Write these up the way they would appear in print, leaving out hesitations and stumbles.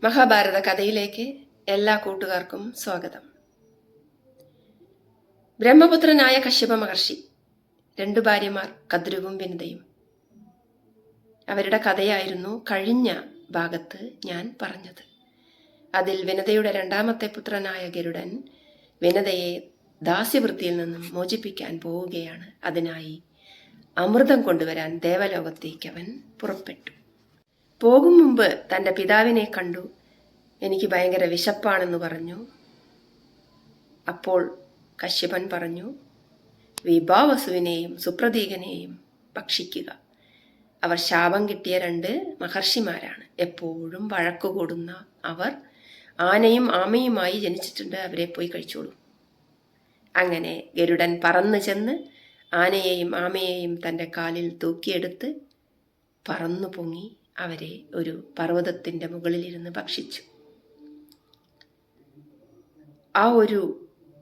മഹാഭാരത കഥയിലേക്ക് എല്ലാ കൂട്ടുകാർക്കും സ്വാഗതം. ബ്രഹ്മപുത്രനായ കശ്യപ മഹർഷി, 2 ഭാര്യമാർ കദ്രുവും വിനതയും. അവരുടെ കഥയായിരുന്നു കഴിഞ്ഞ ഭാഗത്ത് ഞാൻ പറഞ്ഞത്. അതിൽ വിനതയുടെ 2ാമത്തെ പുത്രനായ ഗരുഡൻ വിനതയെ ദാസ്യവൃത്തിയിൽ നിന്നും മോചിപ്പിക്കാൻ പോവുകയാണ്. അതിനായി അമൃതം കൊണ്ടുവരാൻ ദേവലോകത്തേക്ക് അവൻ പുറപ്പെട്ടു. പോകും മുമ്പ് തൻ്റെ പിതാവിനെ കണ്ടു. എനിക്ക് ഭയങ്കര വിശപ്പാണെന്ന് പറഞ്ഞു. അപ്പോൾ കശ്യപൻ പറഞ്ഞു, വിഭാവസുവിനെയും സുപ്രതീകനെയും ഭക്ഷിക്കുക. അവർ ശാപം കിട്ടിയ 2 മഹർഷിമാരാണ്. എപ്പോഴും വഴക്കുകൂടുന്ന അവർ ആനയും ആമയുമായി ജനിച്ചിട്ടുണ്ട്. അവരെ പോയി കഴിച്ചോളൂ. അങ്ങനെ ഗരുഡൻ പറന്നു ചെന്ന് ആനയെയും ആമയെയും തൻ്റെ കാലിൽ തൂക്കിയെടുത്ത് പറന്നു പൊങ്ങി അവരെ ഒരു പർവ്വതത്തിൻ്റെ മുകളിലിരുന്ന് ഭക്ഷിച്ചു. ആ ഒരു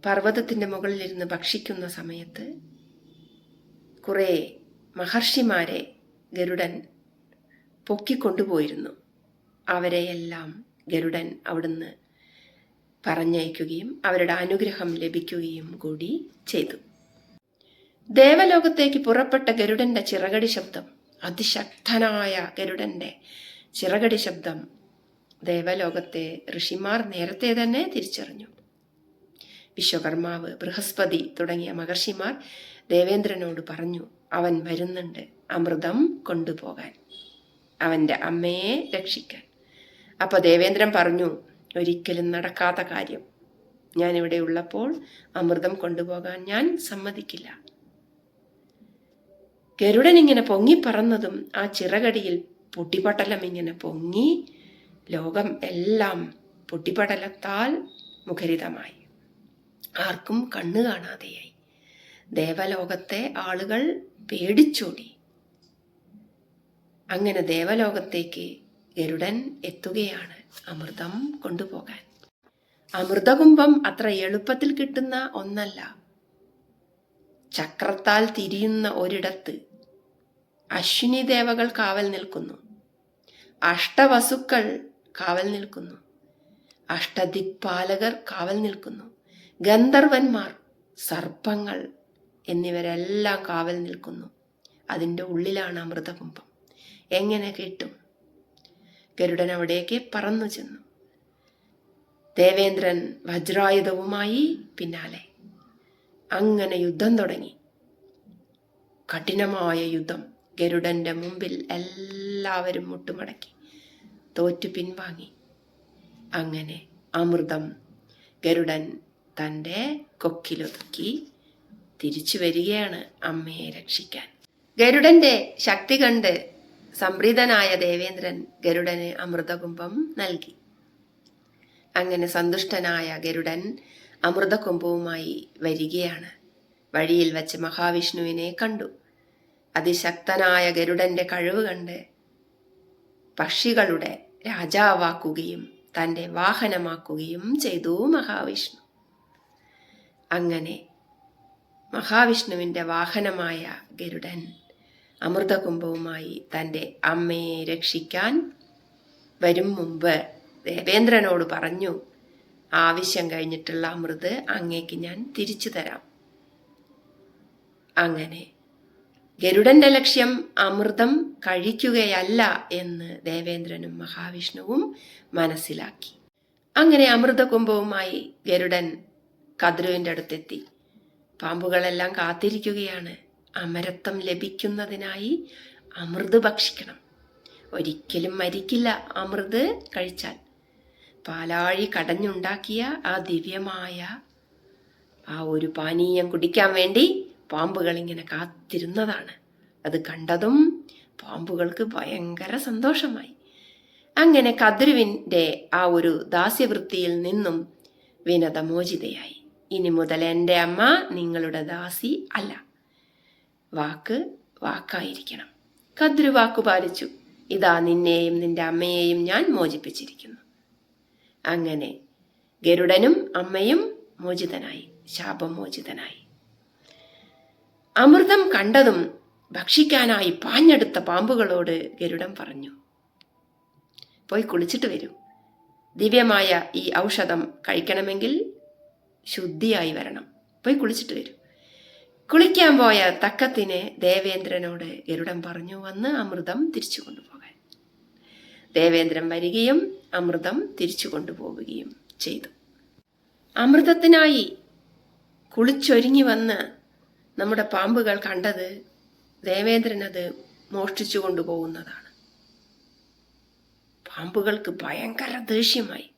പർവ്വതത്തിൻ്റെ മുകളിലിരുന്ന് ഭക്ഷിക്കുന്ന സമയത്ത് കുറേ മഹർഷിമാരെ ഗരുഡൻ പൊക്കിക്കൊണ്ടുപോയിരുന്നു. അവരെയെല്ലാം ഗരുഡൻ അവിടുന്ന് പറഞ്ഞയക്കുകയും അവരുടെ അനുഗ്രഹം ലഭിക്കുകയും കൂടി ചെയ്തു. ദേവലോകത്തേക്ക് പുറപ്പെട്ട ഗരുഡന്റെ ചിറകടി ശബ്ദം, അതിശക്തനായ ഗരുഡന്റെ ചിറകടി ശബ്ദം ദേവലോകത്തെ ഋഷിമാർ നേരത്തെ തന്നെ തിരിച്ചറിഞ്ഞു. വിശ്വകർമാവ്, ബൃഹസ്പതി തുടങ്ങിയ മഹർഷിമാർ ദേവേന്ദ്രനോട് പറഞ്ഞു, അവൻ വരുന്നുണ്ട് അമൃതം കൊണ്ടുപോകാൻ, അവൻ്റെ അമ്മയെ രക്ഷിക്കാൻ. അപ്പൊ ദേവേന്ദ്രൻ പറഞ്ഞു, ഒരിക്കലും നടക്കാത്ത കാര്യം. ഞാനിവിടെ ഉള്ളപ്പോൾ അമൃതം കൊണ്ടുപോകാൻ ഞാൻ സമ്മതിക്കില്ല. ഗരുഡൻ ഇങ്ങനെ പൊങ്ങിപ്പറന്നതും ആ ചിറകടിയിൽ പൊട്ടിപ്പടലം ഇങ്ങനെ പൊങ്ങി ലോകം എല്ലാം പൊട്ടിപ്പടലത്താൽ മുഖരിതമായി. ആർക്കും കണ്ണു കാണാതെയായി. ദേവലോകത്തെ ആളുകൾ പേടിച്ചോടി. അങ്ങനെ ദേവലോകത്തേക്ക് ഗരുഡൻ എത്തുകയാണ് അമൃതം കൊണ്ടുപോകാൻ. അമൃതകുംഭം അത്ര എളുപ്പത്തിൽ കിട്ടുന്ന ഒന്നല്ല. ചക്രത്താൽ തിരിയുന്ന ഒരിടത്ത് അശ്വിനി ദേവകൾ കാവൽ നിൽക്കുന്നു, അഷ്ടവസുക്കൾ കാവൽ നിൽക്കുന്നു, അഷ്ടദിക്പാലകർ കാവൽ നിൽക്കുന്നു, ഗന്ധർവന്മാർ, സർപ്പങ്ങൾ എന്നിവരെല്ലാം കാവൽ നിൽക്കുന്നു. അതിൻ്റെ ഉള്ളിലാണ് അമൃതകുംഭം. എങ്ങനെ കിട്ടും? ഗരുഡൻ അവിടേക്ക് പറന്നു ചെന്നു. ദേവേന്ദ്രൻ വജ്രായുധവുമായി പിന്നാലെ. അങ്ങനെ യുദ്ധം തുടങ്ങി. കഠിനമായ യുദ്ധം. ഗരുഡന്റെ മുമ്പിൽ എല്ലാവരും മുട്ടുമടക്കി, തോറ്റു പിൻവാങ്ങി. അങ്ങനെ അമൃതം ഗരുഡൻ തൻ്റെ കൊക്കിലൊതുക്കി തിരിച്ചു വരികയാണ് അമ്മയെ രക്ഷിക്കാൻ. ഗരുഡന്റെ ശക്തി കണ്ട് സംപ്രീതനായ ദേവേന്ദ്രൻ ഗരുഡന് അമൃതകുംഭം നൽകി. അങ്ങനെ സന്തുഷ്ടനായ ഗരുഡൻ അമൃതകുംഭവുമായി വരികയാണ്. വഴിയിൽ വച്ച് മഹാവിഷ്ണുവിനെ കണ്ടു. അതിശക്തനായ ഗരുഡന്റെ കഴിവ് കണ്ട് പക്ഷികളുടെ രാജാവാക്കുകയും തൻ്റെ വാഹനമാക്കുകയും ചെയ്തു മഹാവിഷ്ണു. അങ്ങനെ മഹാവിഷ്ണുവിൻ്റെ വാഹനമായ ഗരുഡൻ അമൃതകുംഭവുമായി തൻ്റെ അമ്മയെ രക്ഷിക്കാൻ വരും മുമ്പ് ദേവേന്ദ്രനോട് പറഞ്ഞു, ആവശ്യം കഴിഞ്ഞിട്ടുള്ള അമൃത് അങ്ങേക്ക് ഞാൻ തിരിച്ചു തരാം. അങ്ങനെ ഗരുഡന്റെ ലക്ഷ്യം അമൃതം കഴിക്കുകയല്ല എന്ന് ദേവേന്ദ്രനും മഹാവിഷ്ണുവും മനസ്സിലാക്കി. അങ്ങനെ അമൃതകുംഭവുമായി ഗരുഡൻ കദ്രുവിൻ്റെ അടുത്തെത്തി. പാമ്പുകളെല്ലാം കാത്തിരിക്കുകയാണ്. അമരത്വം ലഭിക്കുന്നതിനായി അമൃത് ഭക്ഷിക്കണം. ഒരിക്കലും മരിക്കില്ല അമൃത് കഴിച്ചാൽ. പാലാഴി കടഞ്ഞുണ്ടാക്കിയ ആ ദിവ്യമായ ആ ഒരു പാനീയം കുടിക്കാൻ വേണ്ടി പാമ്പുകൾ ഇങ്ങനെ കാത്തിരുന്നതാണ്. അത് കണ്ടതും പാമ്പുകൾക്ക് ഭയങ്കര സന്തോഷമായി. അങ്ങനെ കദ്രുവിൻ്റെ ആ ഒരു ദാസ്യവൃത്തിയിൽ നിന്നും വിനത മോചിതയായി. ഇനി മുതൽ എൻ്റെ അമ്മ നിങ്ങളുടെ ദാസി അല്ല. വാക്ക് വാക്കായിരിക്കണം. കദ്രു വാക്കു പാലിച്ചു. ഇതാ നിന്നെയും നിന്റെ അമ്മയെയും ഞാൻ മോചിപ്പിച്ചിരിക്കുന്നു. അങ്ങനെ ഗരുഡനും അമ്മയും മോചിതനായി, ശാപമോചിതനായി. അമൃതം കണ്ടതും ഭക്ഷിക്കാനായി പാഞ്ഞെടുത്ത പാമ്പുകളോട് ഗരുഡൻ പറഞ്ഞു, പോയി കുളിച്ചിട്ട് വരൂ. ദിവ്യമായ ഈ ഔഷധം കഴിക്കണമെങ്കിൽ ശുദ്ധിയായി വരണം. പോയി കുളിച്ചിട്ട് വരും. കുളിക്കാൻ പോയ തക്കത്തിന് ദേവേന്ദ്രനോട് ഗരുഡൻ പറഞ്ഞു വന്ന് അമൃതം തിരിച്ചു കൊണ്ടുപോകാൻ. ദേവേന്ദ്രൻ വരികയും അമൃതം തിരിച്ചു കൊണ്ടുപോവുകയും ചെയ്തു. അമൃതത്തിനായി കുളിച്ചൊരുങ്ങി വന്ന് നമ്മുടെ പാമ്പുകൾ കണ്ടത് ദേവേന്ദ്രൻ അത് മോഷ്ടിച്ചു കൊണ്ടുപോകുന്നതാണ്. പാമ്പുകൾക്ക് ഭയങ്കര ദേഷ്യമായി.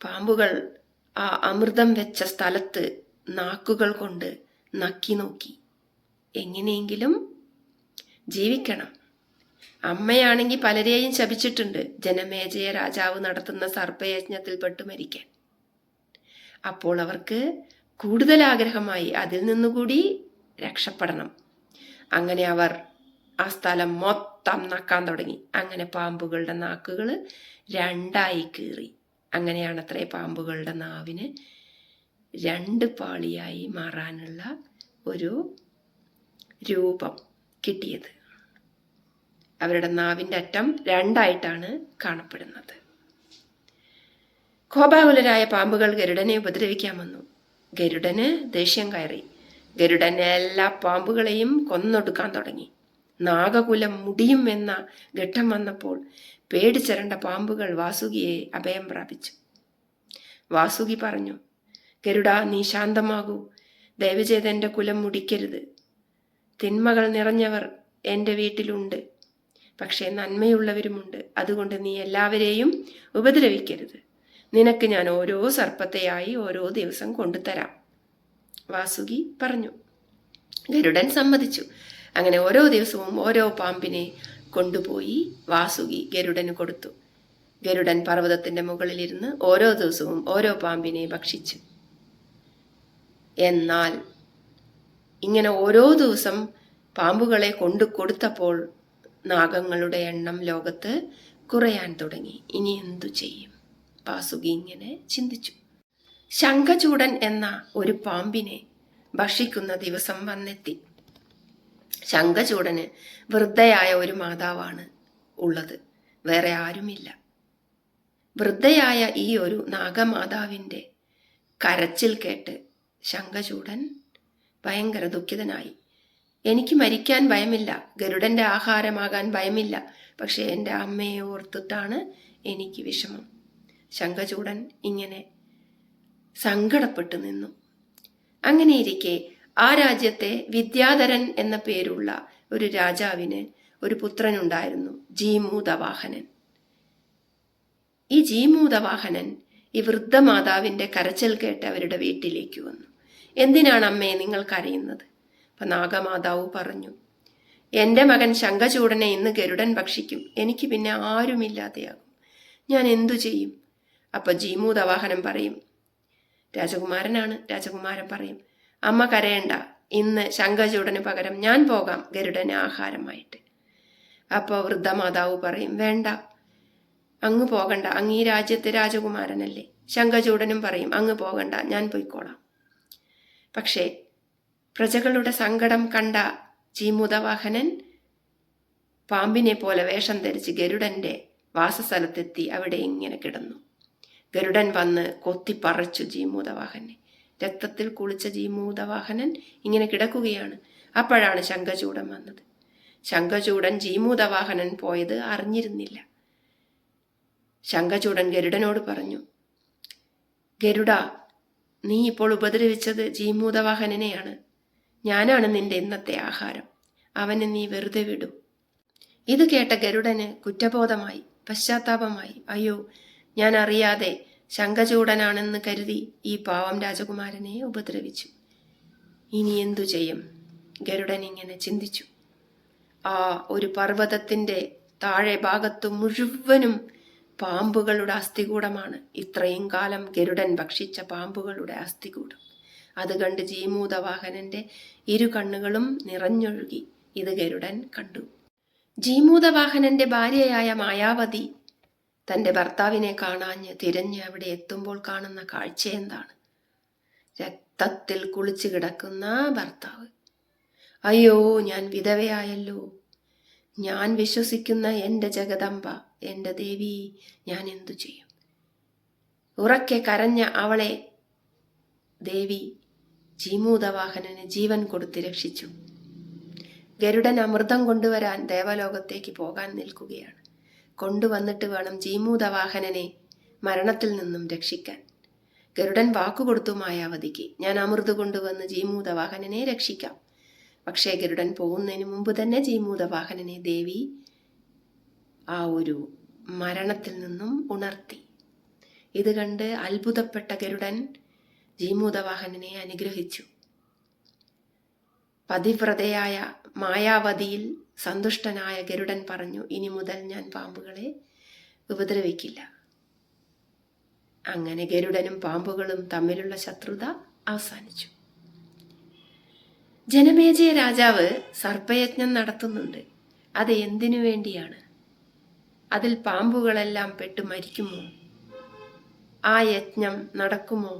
പാമ്പുകൾ ആ അമൃതം വെച്ച സ്ഥലത്ത് നാക്കുകൾ കൊണ്ട് നക്കി നോക്കി. എങ്ങനെയെങ്കിലും ജീവിക്കണം. അമ്മയാണെങ്കിൽ പലരെയും ശപിച്ചിട്ടുണ്ട്, ജനമേജയ രാജാവ് നടത്തുന്ന സർപ്പയജ്ഞത്തിൽ പെട്ടു മരിക്കാൻ. അപ്പോൾ അവർക്ക് കൂടുതൽ ആഗ്രഹമായി അതിൽ നിന്നുകൂടി രക്ഷപ്പെടണം. അങ്ങനെ അവർ ആ സ്ഥലം മൊത്തം നക്കാൻ തുടങ്ങി. അങ്ങനെ പാമ്പുകളുടെ നാക്കുകൾ രണ്ടായി കീറി. അങ്ങനെയാണത്രേ പാമ്പുകളുടെ നാവിന് 2 പാളിയായി മാറാനുള്ള ഒരു രൂപം കിട്ടിയത്. അവരുടെ നാവിൻ്റെ അറ്റം 2ആയിട്ടാണ് കാണപ്പെടുന്നത്. കോപാകുലരായ പാമ്പുകൾ ഗരുഡനെ ഉപദ്രവിക്കാൻ വന്നു. ഗരുഡന് ദേഷ്യം കയറി. ഗരുഡൻ എല്ലാ പാമ്പുകളെയും കൊന്നൊടുക്കാൻ തുടങ്ങി. നാഗകുലം മുടിയും എന്ന ഘട്ടം വന്നപ്പോൾ പേടിച്ചരണ്ട പാമ്പുകൾ വാസുകിയെ അഭയം പ്രാപിച്ചു. വാസുകി പറഞ്ഞു, ഗരുഡ, നീ ശാന്തമാകൂ. ദയവ് ചെയ്ത് എൻ്റെ കുലം മുടിക്കരുത്. തിന്മകൾ നിറഞ്ഞവർ എൻ്റെ വീട്ടിലുണ്ട്, പക്ഷേ നന്മയുള്ളവരുമുണ്ട്. അതുകൊണ്ട് നീ എല്ലാവരെയും ഉപദ്രവിക്കരുത്. നിനക്ക് ഞാൻ ഓരോ സർപ്പത്തെയായി ഓരോ ദിവസം കൊണ്ടുതരാം. വാസുകി പറഞ്ഞു. ഗരുഡൻ സമ്മതിച്ചു. അങ്ങനെ ഓരോ ദിവസവും ഓരോ പാമ്പിനെ കൊണ്ടുപോയി വാസുകി ഗരുഡന് കൊടുത്തു. ഗരുഡൻ പർവ്വതത്തിന്റെ മുകളിലിരുന്ന് ഓരോ ദിവസവും ഓരോ പാമ്പിനെ ഭക്ഷിച്ചു. എന്നാൽ ഇങ്ങനെ ഓരോ ദിവസം പാമ്പുകളെ കൊണ്ടു കൊടുത്തപ്പോൾ നാഗങ്ങളുടെ എണ്ണം ലോകത്ത് കുറയാൻ തുടങ്ങി. ഇനി എന്തു ചെയ്യും? വാസുകി ഇങ്ങനെ ചിന്തിച്ചു. ശംഖചൂടൻ എന്ന ഒരു പാമ്പിനെ ഭക്ഷിക്കുന്ന ദിവസം വന്നെത്തി. ശംഖചൂടന് വൃദ്ധയായ ഒരു മാതാവാണ് ഉള്ളത്, വേറെ ആരുമില്ല. വൃദ്ധയായ ഈ ഒരു നാഗമാതാവിൻ്റെ കരച്ചിൽ കേട്ട് ശംഖചൂടൻ ഭയങ്കര ദുഃഖിതനായി. എനിക്ക് മരിക്കാൻ ഭയമില്ല, ഗരുഡന്റെ ആഹാരമാകാൻ ഭയമില്ല, പക്ഷെ എൻ്റെ അമ്മയെ ഓർത്തിട്ടാണ് എനിക്ക് വിഷമം. ശംഖചൂടൻ ഇങ്ങനെ സങ്കടപ്പെട്ടു നിന്നു. അങ്ങനെയിരിക്കെ ആ രാജ്യത്തെ വിദ്യാധരൻ എന്ന പേരുള്ള ഒരു രാജാവിന് ഒരു പുത്രനുണ്ടായിരുന്നു, ജീമൂതവാഹനൻ. ഈ ജീമൂതവാഹനൻ ഈ വൃദ്ധമാതാവിൻ്റെ കരച്ചിൽ കേട്ട് അവരുടെ വീട്ടിലേക്ക് വന്നു. എന്തിനാണ് അമ്മേ നിങ്ങൾ കരയുന്നത്? അപ്പൊ നാഗമാതാവ് പറഞ്ഞു, എൻ്റെ മകൻ ശംഖചൂടനെ ഇന്ന് ഗരുഡൻ ഭക്ഷിക്കും, എനിക്ക് പിന്നെ ആരുമില്ലാതെയാകും, ഞാൻ എന്തു ചെയ്യും? അപ്പൊ ജീമൂതവാഹനൻ പറയും, രാജകുമാരനാണ്. രാജകുമാരൻ പറയും, അമ്മ കരയണ്ട, ഇന്ന് ശംഖചൂടന് പകരം ഞാൻ പോകാം ഗരുഡന് ആഹാരമായിട്ട്. അപ്പോൾ വൃദ്ധമാതാവ് പറയും, വേണ്ട, അങ്ങ് പോകണ്ട, അങ്ങ് ഈ രാജ്യത്തെ രാജകുമാരനല്ലേ. ശംഖചൂടനും പറയും, അങ്ങ് പോകണ്ട, ഞാൻ പോയിക്കോളാം. പക്ഷേ പ്രജകളുടെ സങ്കടം കണ്ട ജീമൂതവാഹനൻ പാമ്പിനെ പോലെ വേഷം ധരിച്ച് ഗരുഡന്റെ വാസസ്ഥലത്തെത്തി അവിടെ ഇങ്ങനെ കിടന്നു. ഗരുഡൻ വന്ന് കൊത്തിപ്പറച്ചു ജീമൂതവാഹനെ. രക്തത്തിൽ കുളിച്ച ജീമൂതവാഹനൻ ഇങ്ങനെ കിടക്കുകയാണ്. അപ്പോഴാണ് ശംഖചൂടൻ വന്നത്. ശംഖചൂടൻ ജീമൂതവാഹനൻ പോയത് അറിഞ്ഞിരുന്നില്ല. ശംഖചൂടൻ ഗരുഡനോട് പറഞ്ഞു, ഗരുഡ, നീ ഇപ്പോൾ ഉപദ്രവിച്ചത് ജീമൂതവാഹനനെയാണ്. ഞാനാണ് നിന്റെ ഇന്നത്തെ ആഹാരം. അവനെ നീ വെറുതെ വിടൂ. ഇത് കേട്ട ഗരുഡന് കുറ്റബോധമായി, പശ്ചാത്താപമായി. അയ്യോ, ഞാൻ അറിയാതെ ശംഖചൂടനാണെന്ന് കരുതി ഈ പാവം രാജകുമാരനെ ഉപദ്രവിച്ചു. ഇനി എന്തു ചെയ്യും? ഗരുഡൻ ഇങ്ങനെ ചിന്തിച്ചു. ആ ഒരു പർവ്വതത്തിന്റെ താഴെ ഭാഗത്തു മുഴുവനും പാമ്പുകളുടെ അസ്ഥികൂടമാണ്. ഇത്രയും കാലം ഗരുഡൻ ഭക്ഷിച്ച പാമ്പുകളുടെ അസ്ഥികൂടം. അത് കണ്ട് ജീമൂതവാഹനന്റെ 2 കണ്ണുകളും നിറഞ്ഞൊഴുകി. ഇത് ഗരുഡൻ കണ്ടു. ജീമൂതവാഹനന്റെ ഭാര്യയായ മായാവതി തന്റെ ഭർത്താവിനെ കാണാഞ്ഞ് തിരഞ്ഞ് അവിടെ എത്തുമ്പോൾ കാണുന്ന കാഴ്ച എന്താണ്? രക്തത്തിൽ കുളിച്ചു കിടക്കുന്ന ഭർത്താവ്. അയ്യോ, ഞാൻ വിധവയായല്ലോ, ഞാൻ വിശ്വസിക്കുന്ന എൻ്റെ ജഗദംബ, എൻ്റെ ദേവി, ഞാൻ എന്തു ചെയ്യും? ഉറക്കെ കരഞ്ഞ അവളെ ദേവി ജീമൂതവാഹനന് ജീവൻ കൊടുത്ത് രക്ഷിച്ചു. ഗരുഡൻ അമൃതം കൊണ്ടുവരാൻ ദേവലോകത്തേക്ക് പോകാൻ നിൽക്കുകയാണ്. കൊണ്ടുവന്നിട്ട് വേണം ജീമൂതവാഹനനെ മരണത്തിൽ നിന്നും രക്ഷിക്കാൻ. ഗരുഡൻ വാക്കുകൊടുത്തു മായാവതിക്ക്, ഞാൻ അമൃത് കൊണ്ടുവന്ന് ജീമൂതവാഹനനെ രക്ഷിക്കാം. പക്ഷേ ഗരുഡൻ പോകുന്നതിന് മുമ്പ് തന്നെ ജീമൂതവാഹനനെ ദേവി ആ ഒരു മരണത്തിൽ നിന്നും ഉണർത്തി. ഇത് കണ്ട് അത്ഭുതപ്പെട്ട ഗരുഡൻ ജീമൂതവാഹനനെ അനുഗ്രഹിച്ചു. പതിവ്രതയായ മായാവതിയിൽ സന്തുഷ്ടനായ ഗരുഡൻ പറഞ്ഞു, ഇനി മുതൽ ഞാൻ പാമ്പുകളെ ഉപദ്രവിക്കില്ല. അങ്ങനെ ഗരുഡനും പാമ്പുകളും തമ്മിലുള്ള ശത്രുത അവസാനിച്ചു. ജനമേജയ രാജാവ് സർപ്പയജ്ഞം നടത്തുന്നുണ്ട്. അത് എന്തിനു വേണ്ടിയാണ്? അതിൽ പാമ്പുകളെല്ലാം പെട്ട് മരിക്കുമോ? ആ യജ്ഞം നടക്കുമോ?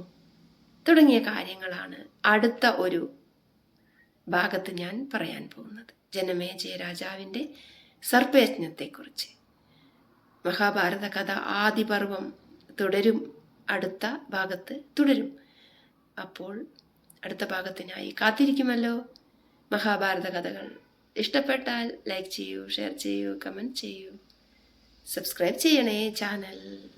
തുടങ്ങിയ കാര്യങ്ങളാണ് അടുത്ത ഒരു ഭാഗത്ത് ഞാൻ പറയാൻ പോകുന്നത്. ജനമേജയ രാജാവിൻ്റെ സർപ്പയജ്ഞത്തെക്കുറിച്ച്. മഹാഭാരത കഥ ആദിപർവം തുടരും, അടുത്ത ഭാഗത്ത് തുടരും. അപ്പോൾ അടുത്ത ഭാഗത്തിനായി കാത്തിരിക്കുമല്ലോ. മഹാഭാരത കഥകൾ ഇഷ്ടപ്പെട്ടാൽ ലൈക്ക് ചെയ്യൂ, ഷെയർ ചെയ്യൂ, കമൻറ്റ് ചെയ്യൂ, സബ്സ്ക്രൈബ് ചെയ്യണേ ചാനൽ.